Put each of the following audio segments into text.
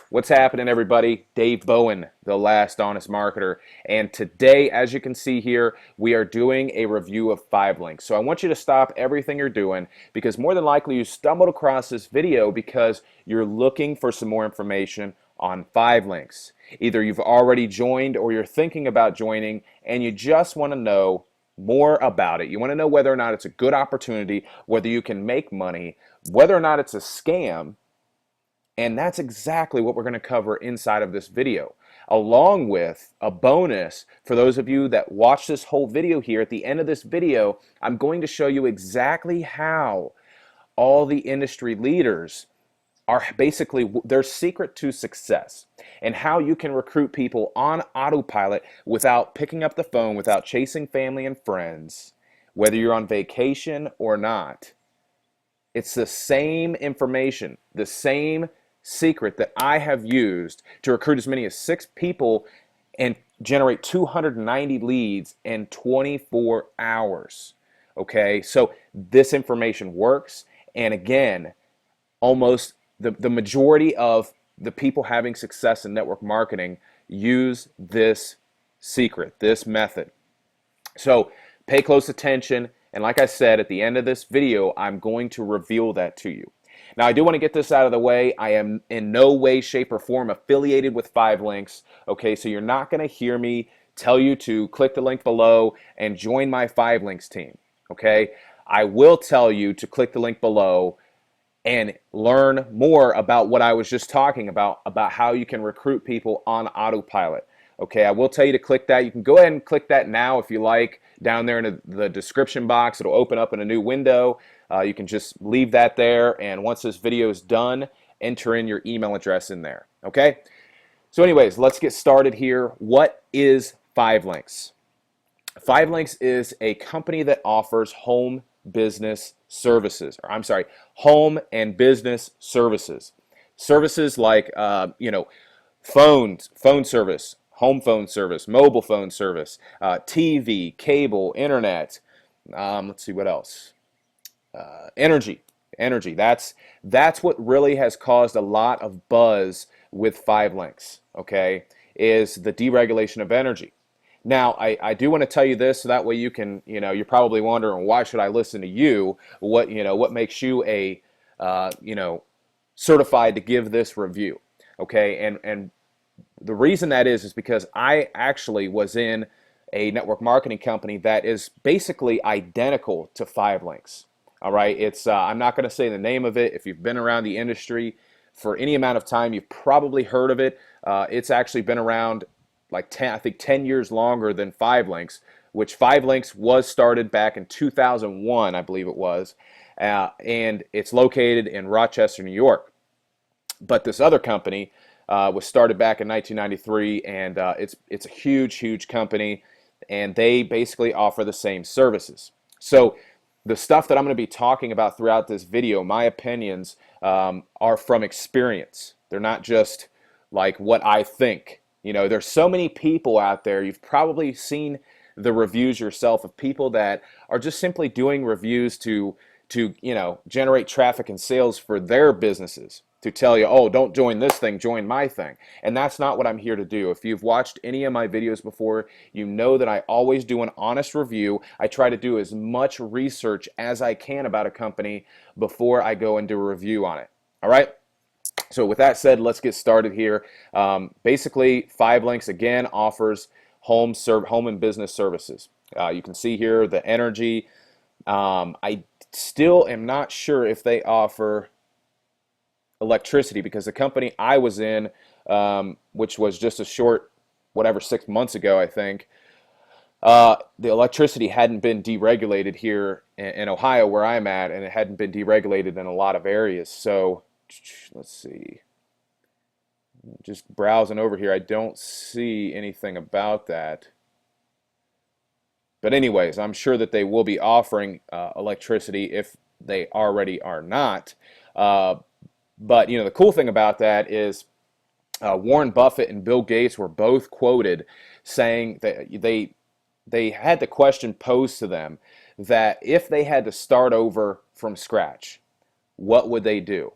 What's happening, everybody? Dave Bowen, the last honest marketer. And today, as you can see here, we are doing a review of 5LINX. So I want you to stop everything you're doing because more than likely you stumbled across this video because you're looking for some more information on 5LINX. Either you've already joined or you're thinking about joining and you just want to know more about it. You want to know whether or not it's a good opportunity, whether you can make money, whether or not it's a scam. And that's exactly what we're going to cover inside of this video, along with a bonus for those of you that watch this whole video here. At the end of this video, I'm going to show you exactly how all the industry leaders are basically their secret to success and how you can recruit people on autopilot without picking up the phone, without chasing family and friends, whether you're on vacation or not. It's the same information, the same secret that I have used to recruit as many as 6 people and generate 290 leads in 24 hours. Okay, so this information works, and again, almost the majority of the people having success in network marketing use this secret, this method. So pay close attention, and like I said, at the end of this video, I'm going to reveal that to you. Now, I do want to get this out of the way. I am in no way, shape, or form affiliated with 5LINX. Okay, so you're not going to hear me tell you to click the link below and join my 5LINX team. Okay, I will tell you to click the link below and learn more about what I was just talking about how you can recruit people on autopilot. Okay, I will tell you to click that. You can go ahead and click that now if you like. Down there in the description box, it'll open up in a new window. You can just leave that there, and once this video is done, enter in your email address in there. Okay? So anyways, let's get started here. What is 5LINX? 5LINX is a company that offers home business services, or I'm sorry, home and business services. Services like, phone service, home phone service, mobile phone service, TV, cable, internet. Let's see what else. Energy. That's what really has caused a lot of buzz with 5LINX. Okay, is the deregulation of energy. Now, I do want to tell you this so that way you can, you're probably wondering, why should I listen to you? What makes you a, certified to give this review? Okay, and the reason that is because I actually was in a network marketing company that is basically identical to 5LINX. All right, it's I'm not going to say the name of it. If you've been around the industry for any amount of time, you've probably heard of it. It's actually been around like 10 years longer than 5LINX, which 5LINX was started back in 2001, I believe it was, and it's located in Rochester, New York. But this other company was started back in 1993, and it's a huge company, and they basically offer the same services. So the stuff that I'm going to be talking about throughout this video, my opinions, are from experience. They're not just like what I think. There's so many people out there. You've probably seen the reviews yourself of people that are just simply doing reviews to generate traffic and sales for their businesses, to tell you, oh, don't join this thing, join my thing. And that's not what I'm here to do. If you've watched any of my videos before, you know that I always do an honest review. I try to do as much research as I can about a company before I go and do a review on it. All right? So with that said, let's get started here. Basically, 5LINX, again, offers home and business services. You can see here the energy. I still am not sure if they offer electricity, because the company I was in, which was just a short, 6 months ago, I think, the electricity hadn't been deregulated here in Ohio where I'm at, and it hadn't been deregulated in a lot of areas. So let's see, just browsing over here, I don't see anything about that. But anyways, I'm sure that they will be offering electricity if they already are not. But the cool thing about that is Warren Buffett and Bill Gates were both quoted saying that they had the question posed to them that if they had to start over from scratch, what would they do?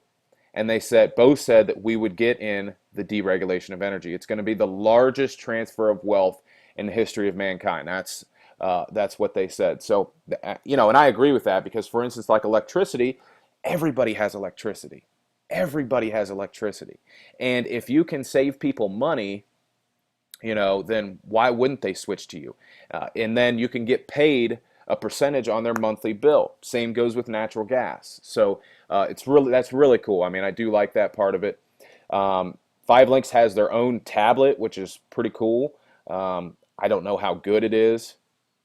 And they both said that we would get in the deregulation of energy. It's going to be the largest transfer of wealth in the history of mankind. That's what they said. So, and I agree with that because, for instance, like electricity, everybody has electricity. Everybody has electricity. And if you can save people money, then why wouldn't they switch to you? And then you can get paid a percentage on their monthly bill. Same goes with natural gas. So that's really cool. I mean, I do like that part of it. 5Linx has their own tablet, which is pretty cool. I don't know how good it is.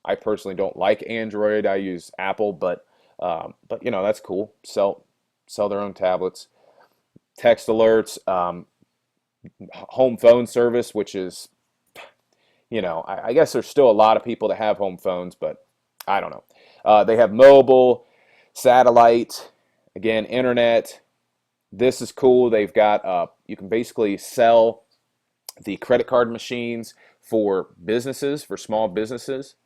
I personally don't like Android. I use Apple, but that's cool. Sell their own tablets. Text alerts, home phone service, which is, I guess there's still a lot of people that have home phones, but I don't know. They have mobile, satellite, again, internet. This is cool. They've got, you can basically sell the credit card machines for businesses, for small businesses,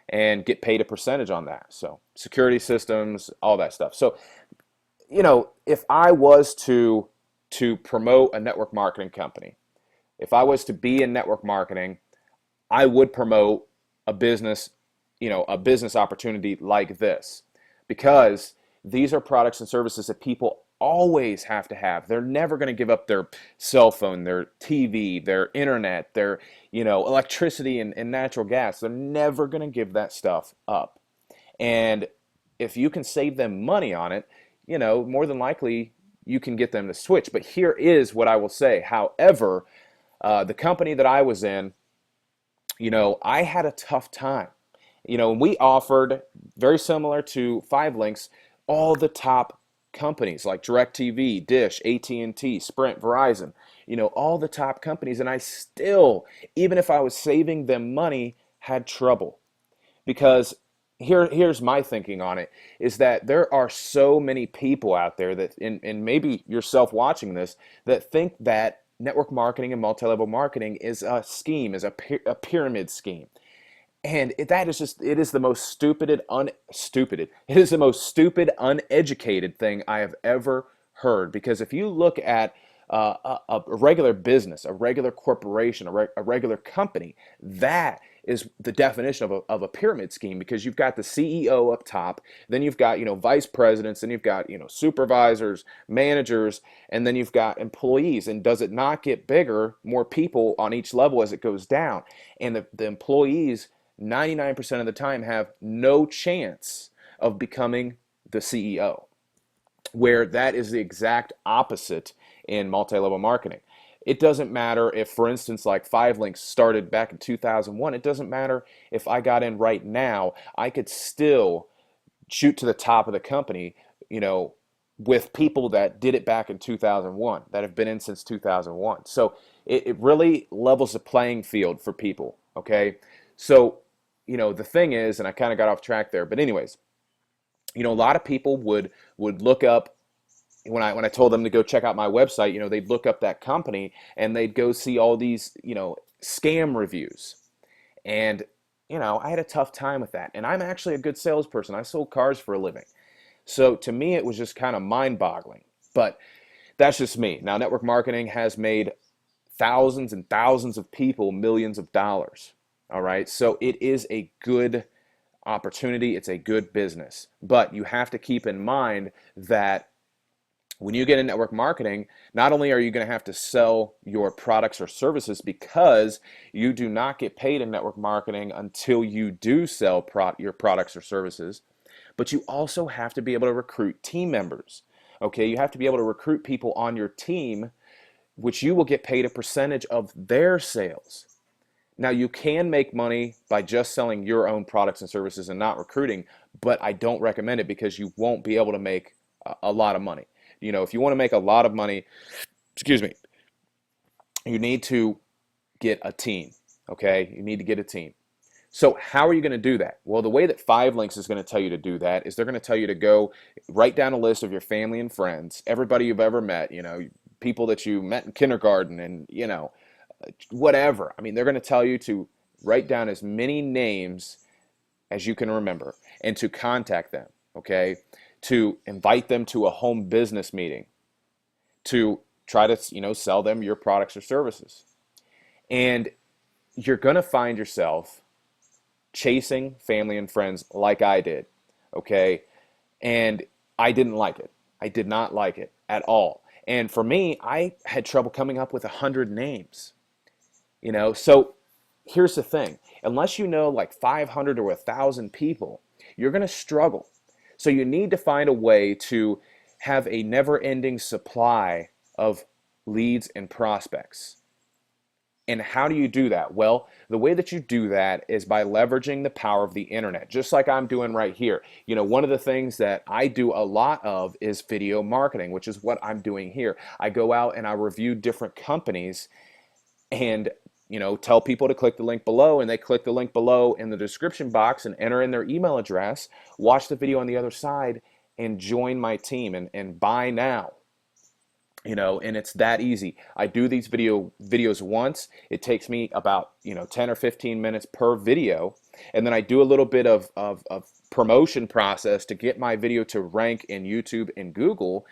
and get paid a percentage on that. So security systems, all that stuff. So, if I was to promote a network marketing company, if I was to be in network marketing, I would promote a business, a business opportunity like this, because these are products and services that people always have to have. They're never going to give up their cell phone, their TV, their internet, their, electricity and natural gas. They're never going to give that stuff up. And if you can save them money on it, more than likely you can get them to switch. But here is what I will say. However, the company that I was in, I had a tough time. We offered, very similar to 5Linx, all the top companies like DirecTV, Dish, AT&T, Sprint, Verizon, all the top companies. And I still, even if I was saving them money, had trouble. Because here's my thinking on it, is that there are so many people out there that, and maybe yourself watching this, that think that network marketing and multi-level marketing is a scheme, is a pyramid scheme. And it is the most it is the most stupid, uneducated thing I have ever heard. Because if you look at a regular business, a regular corporation, a regular company, that is the definition of a pyramid scheme. Because you've got the CEO up top, then you've got vice presidents, then you've got supervisors, managers, and then you've got employees. And does it not get bigger, more people on each level as it goes down? And the employees 99% of the time have no chance of becoming the CEO, where that is the exact opposite in multi-level marketing. It doesn't matter if, for instance, like 5Linx started back in 2001, it doesn't matter if I got in right now, I could still shoot to the top of the company, with people that did it back in 2001, that have been in since 2001. So it really levels the playing field for people, okay? So, the thing is, and I kind of got off track there, but anyways, a lot of people would look up, when I told them to go check out my website, they'd look up that company and they'd go see all these, scam reviews. And, I had a tough time with that. And I'm actually a good salesperson. I sold cars for a living. So to me, it was just kind of mind-boggling. But that's just me. Now, network marketing has made thousands and thousands of people millions of dollars. All right. So it is a good opportunity. It's a good business. But you have to keep in mind that when you get in network marketing, not only are you going to have to sell your products or services, because you do not get paid in network marketing until you do sell your products or services, but you also have to be able to recruit team members. Okay, you have to be able to recruit people on your team, which you will get paid a percentage of their sales. Now, you can make money by just selling your own products and services and not recruiting, but I don't recommend it because you won't be able to make a lot of money. If you want to make a lot of money, you need to get a team, okay? You need to get a team. So how are you going to do that? Well, the way that 5Linx is going to tell you to do that is they're going to tell you to go write down a list of your family and friends, everybody you've ever met, people that you met in kindergarten and, whatever. I mean, they're going to tell you to write down as many names as you can remember and to contact them, okay? To invite them to a home business meeting, to try to, sell them your products or services. And you're going to find yourself chasing family and friends like I did, okay? And I didn't like it. I did not like it at all. And for me, I had trouble coming up with 100 names, So here's the thing. Unless you know like 500 or 1,000 people, you're going to struggle. So you need to find a way to have a never-ending supply of leads and prospects. And how do you do that? Well, the way that you do that is by leveraging the power of the internet, just like I'm doing right here. One of the things that I do a lot of is video marketing, which is what I'm doing here. I go out and I review different companies and tell people to click the link below, and they click the link below in the description box and enter in their email address, watch the video on the other side, and join my team and buy now. And it's that easy. I do these videos once. It takes me about 10 or 15 minutes per video, and then I do a little bit of promotion process to get my video to rank in YouTube and Google.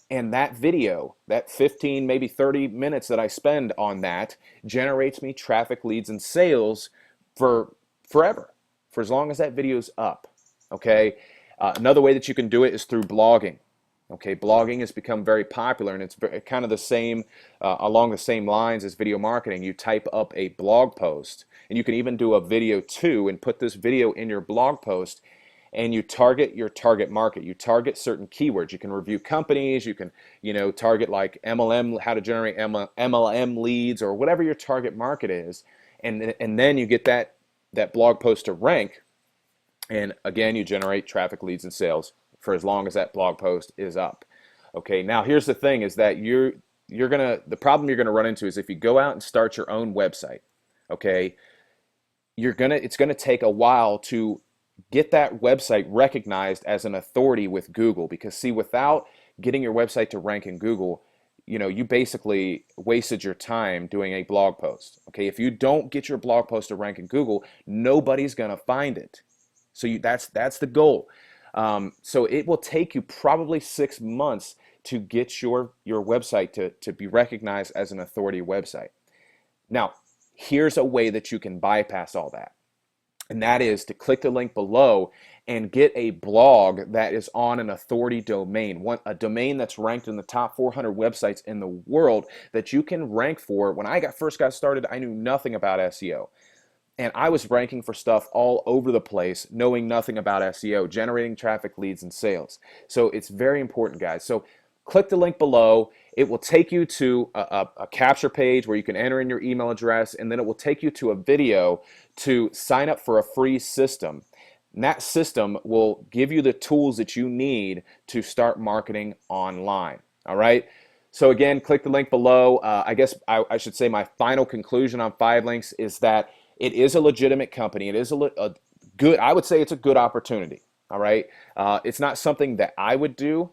And that video, that 15, maybe 30 minutes that I spend on that, generates me traffic, leads, and sales for forever, for as long as that video's up, okay? Another way that you can do it is through blogging. Okay, blogging has become very popular, and it's kind of the same, along the same lines as video marketing. You type up a blog post, and you can even do a video too, and put this video in your blog post, and you target your target market. You target certain keywords. You can review companies. You can, target like MLM, how to generate MLM leads, or whatever your target market is, and then you get that blog post to rank, and again, you generate traffic, leads, and sales for as long as that blog post is up. Okay, now here's the thing is that the problem you're gonna run into is if you go out and start your own website, okay, it's gonna take a while to get that website recognized as an authority with Google, because see, without getting your website to rank in Google, you basically wasted your time doing a blog post. Okay, if you don't get your blog post to rank in Google, nobody's gonna find it. So that's the goal. So it will take you probably 6 months to get your website to be recognized as an authority website. Now, here's a way that you can bypass all that. And that is to click the link below and get a blog that is on an authority domain, a domain that's ranked in the top 400 websites in the world that you can rank for. When I first got started, I knew nothing about SEO. And I was ranking for stuff all over the place, knowing nothing about SEO, generating traffic, leads, and sales. So it's very important, guys. So click the link below. It will take you to a capture page where you can enter in your email address, and then it will take you to a video to sign up for a free system. And that system will give you the tools that you need to start marketing online. All right? So again, click the link below. I guess I should say my final conclusion on 5links is that it is a legitimate company. It is a good, I would say it's a good opportunity, all right? It's not something that I would do,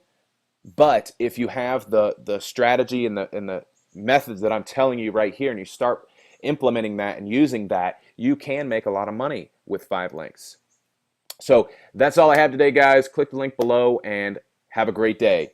but if you have the strategy and the methods that I'm telling you right here, and you start implementing that and using that, you can make a lot of money with 5links. So that's all I have today, guys. Click the link below and have a great day.